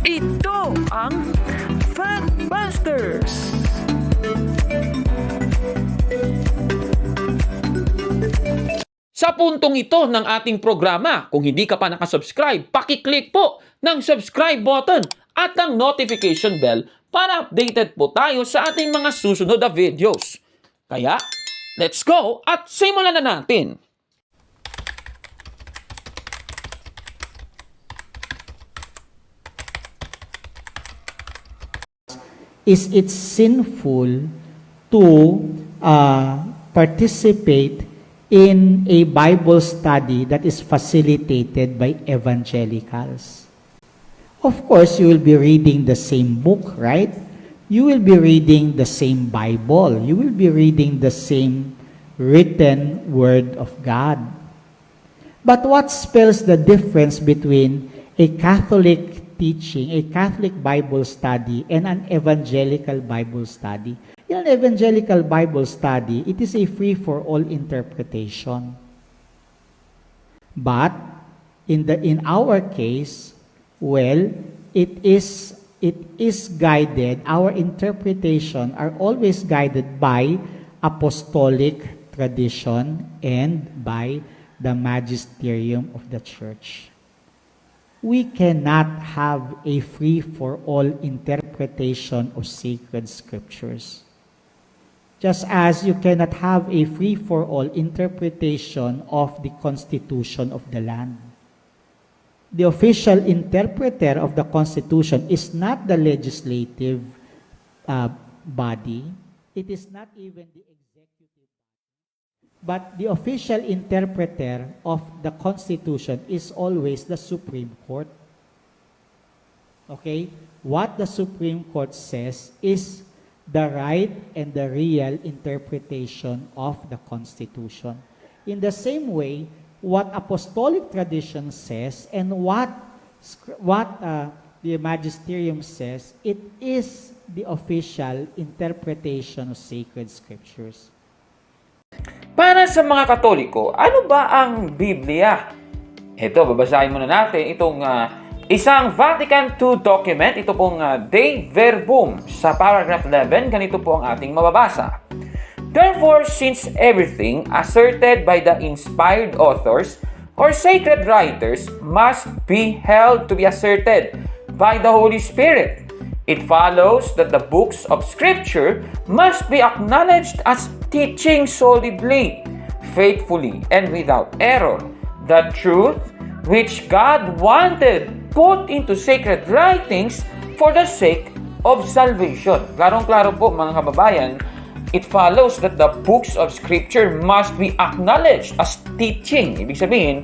Ito ang Factbusters! Sa puntong ito ng ating programa, kung hindi ka pa nakasubscribe, pakiclick po ng subscribe button at ang notification bell para updated po tayo sa ating mga susunod na videos. Kaya, let's go at simulan na natin! Is it sinful to participate in a Bible study that is facilitated by evangelicals? Of course, you will be reading the same book, right? You will be reading the same Bible. You will be reading the same written Word of God. But what spells the difference between a Catholic teaching, a Catholic Bible study, and an evangelical Bible study? In an evangelical Bible study, it is a free-for-all interpretation. But in our case, well, it is guided. Our interpretation are always guided by apostolic tradition and by the magisterium of the church. We cannot have a free-for-all interpretation of sacred scriptures. Just as you cannot have a free-for-all interpretation of the constitution of the land. The official interpreter of the constitution is not the legislative body. It is not even the executive. But the official interpreter of the Constitution is always the Supreme Court. Okay? What the Supreme Court says is the right and the real interpretation of the Constitution. In the same way, what apostolic tradition says and what the magisterium says, it is the official interpretation of sacred scriptures. Para sa mga Katoliko, ano ba ang Biblia? Ito, babasahin muna natin itong isang Vatican II document. Ito pong De Verbum. Sa paragraph 11, ganito po ang ating mababasa. Therefore, since everything asserted by the inspired authors or sacred writers must be held to be asserted by the Holy Spirit, it follows that the books of Scripture must be acknowledged as teaching solidly, faithfully, and without error the truth which God wanted put into sacred writings for the sake of salvation. Klarong-klaro po mga kababayan, it follows that the books of Scripture must be acknowledged as teaching. Ibig sabihin,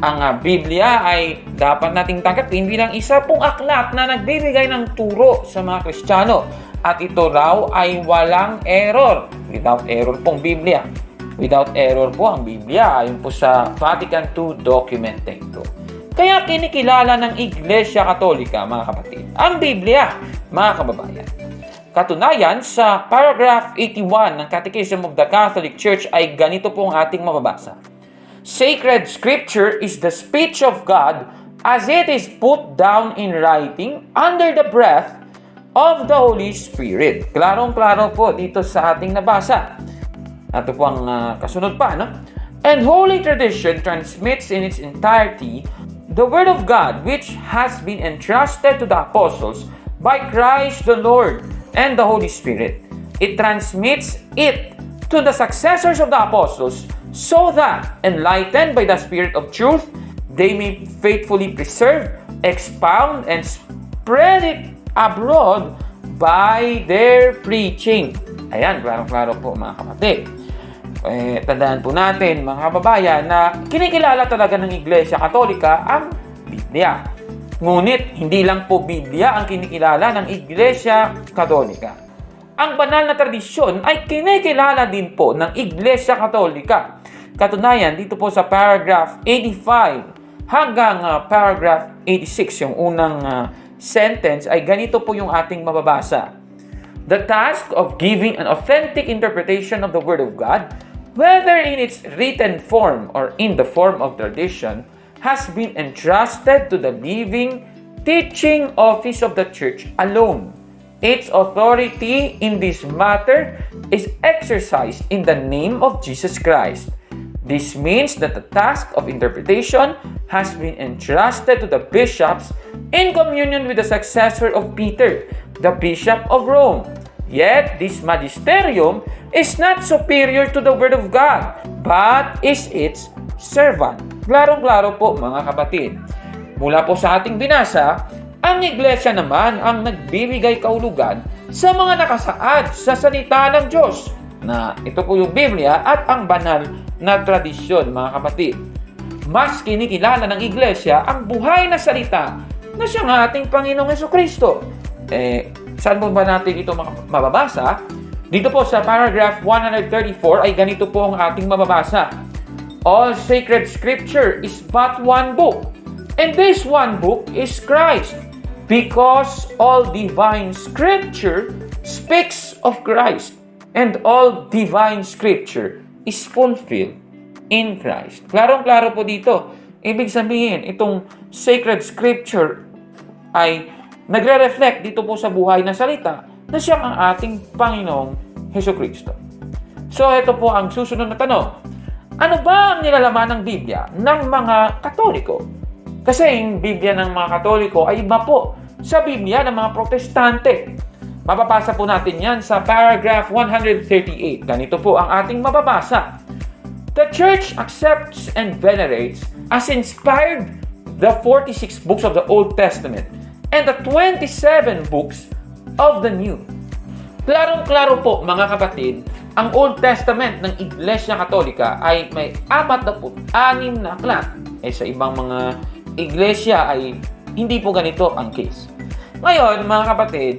ang Biblia ay dapat nating tanggapin bilang isa pong aklat na nagbibigay ng turo sa mga Kristiyano. At ito raw ay walang error. Without error pong Biblia. Without error po ang Biblia. Ayon po sa Vatican II document ito. Kaya kinikilala ng Iglesia Katolika, mga kapatid, ang Biblia, mga kababayan. Katunayan, sa paragraph 81 ng Catechism of the Catholic Church ay ganito po ang ating mababasa. Sacred Scripture is the speech of God as it is put down in writing under the breath of the Holy Spirit. Klarong-klaro po dito sa ating nabasa. Ito po ang kasunod pa, no? And Holy Tradition transmits in its entirety the Word of God which has been entrusted to the apostles by Christ the Lord and the Holy Spirit. It transmits it to the successors of the apostles so that, enlightened by the Spirit of truth, they may faithfully preserve, expound, and spread it abroad by their preaching. Ayan, klaro-klaro po mga kapatid. Tandaan po natin mga kababayan na kinikilala talaga ng Iglesia Katolika ang Biblia. Ngunit, hindi lang po Biblia ang kinikilala ng Iglesia Katolika. Ang banal na tradisyon ay kinikilala din po ng Iglesia Katolika. Katunayan, dito po sa paragraph 85 hanggang paragraph 86, yung unang sentence, ay ganito po yung ating mababasa. The task of giving an authentic interpretation of the Word of God, whether in its written form or in the form of tradition, has been entrusted to the living teaching office of the church alone. Its authority in this matter is exercised in the name of Jesus Christ. This means that the task of interpretation has been entrusted to the bishops in communion with the successor of Peter, the Bishop of Rome. Yet, this magisterium is not superior to the Word of God, but is its servant. Klarong-klaro po mga kapatid. Mula po sa ating binasa, ang iglesia naman ang nagbibigay kaulugan sa mga nakasaad sa salita ng Diyos, na ito po yung Biblia at ang banal na tradisyon mga kapatid. Mas kinikilala ng iglesia ang buhay na salita na siyang ating Panginoong Jesucristo. Saan po ba natin ito mababasa? Dito po sa paragraph 134 ay ganito po ang ating mababasa. All sacred scripture is but one book, and this one book is Christ, because all divine scripture speaks of Christ, and all divine scripture is fulfilled in Christ. Klarong-klaro po dito. Ibig sabihin, itong sacred scripture ay nagre-reflect dito po sa buhay na salita na siyang ang ating Panginoong Jesucristo. So, ito po ang susunod na tanong. Ano ba ang nilalaman ng Biblia ng mga Katoliko? Kasi yung Biblia ng mga Katoliko ay iba po sa Biblia ng mga Protestante. Mababasa po natin yan sa paragraph 138. Ganito po ang ating mababasa. The Church accepts and venerates as inspired the 46 books of the Old Testament and the 27 books of the New. Klarong-klaro po mga kapatid, ang Old Testament ng Iglesia Katolika ay may 46 na aklat. Sa ibang mga iglesia ay hindi po ganito ang case. Ngayon mga kapatid,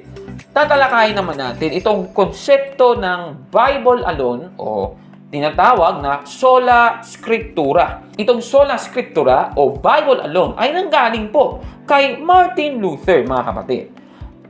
tatalakayin naman natin itong konsepto ng Bible alone o tinatawag na sola scriptura. Itong sola scriptura o Bible alone ay nanggaling po kay Martin Luther mga kapatid.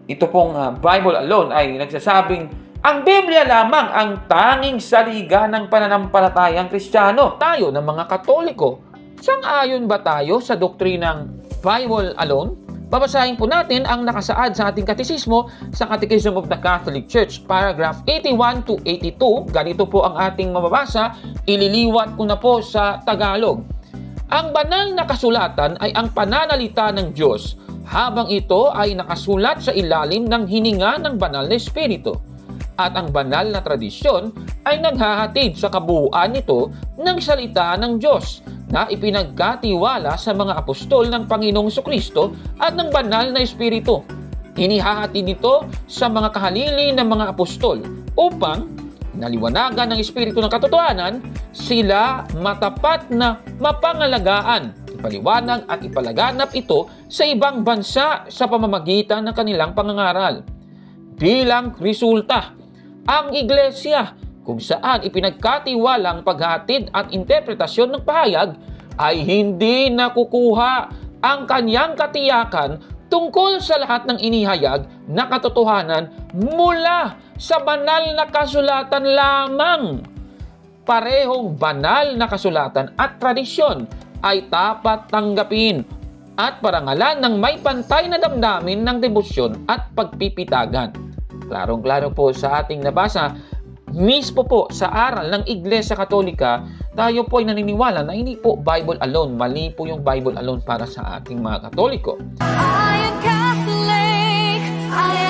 Ito pong Bible alone ay nagsasabing ang Biblia lamang ang tanging saliga ng pananampalatayang Kristiyano. Tayo ng mga Katoliko, sang-ayon ba tayo sa doktrinang Bible alone? Babasahin po natin ang nakasaad sa ating katekismo sa Catechism of the Catholic Church, paragraph 81 to 82. Ganito po ang ating mababasa, ililiwat ko na po sa Tagalog. Ang banal na kasulatan ay ang pananalita ng Diyos, habang ito ay nakasulat sa ilalim ng hininga ng banal na Espiritu. At ang banal na tradisyon ay naghahatid sa kabuuan nito ng salita ng Diyos na ipinagkatiwala sa mga apostol ng Panginoong Jesucristo at ng banal na Espiritu. Inihahatid nito sa mga kahalili ng mga apostol upang naliwanagan ng Espiritu ng katotohanan, sila matapat na mapangalagaan, ipaliwanag at ipalaganap ito sa ibang bansa sa pamamagitan ng kanilang pangangaral. Bilang resulta, ang iglesia kung saan ipinagkatiwalang paghatid at interpretasyon ng pahayag ay hindi nakukuha ang kanyang katiyakan tungkol sa lahat ng inihayag na katotohanan mula sa banal na kasulatan lamang. Parehong banal na kasulatan at tradisyon ay dapat tanggapin at parangalan ng may pantay na damdamin ng debosyon at pagpipitagan. Klarong-klaro po sa ating nabasa, mismo po sa aral ng Iglesia Katolika, tayo po ay naniniwala na hindi po Bible alone. Mali po yung Bible alone para sa ating mga Katoliko. I am Catholic. I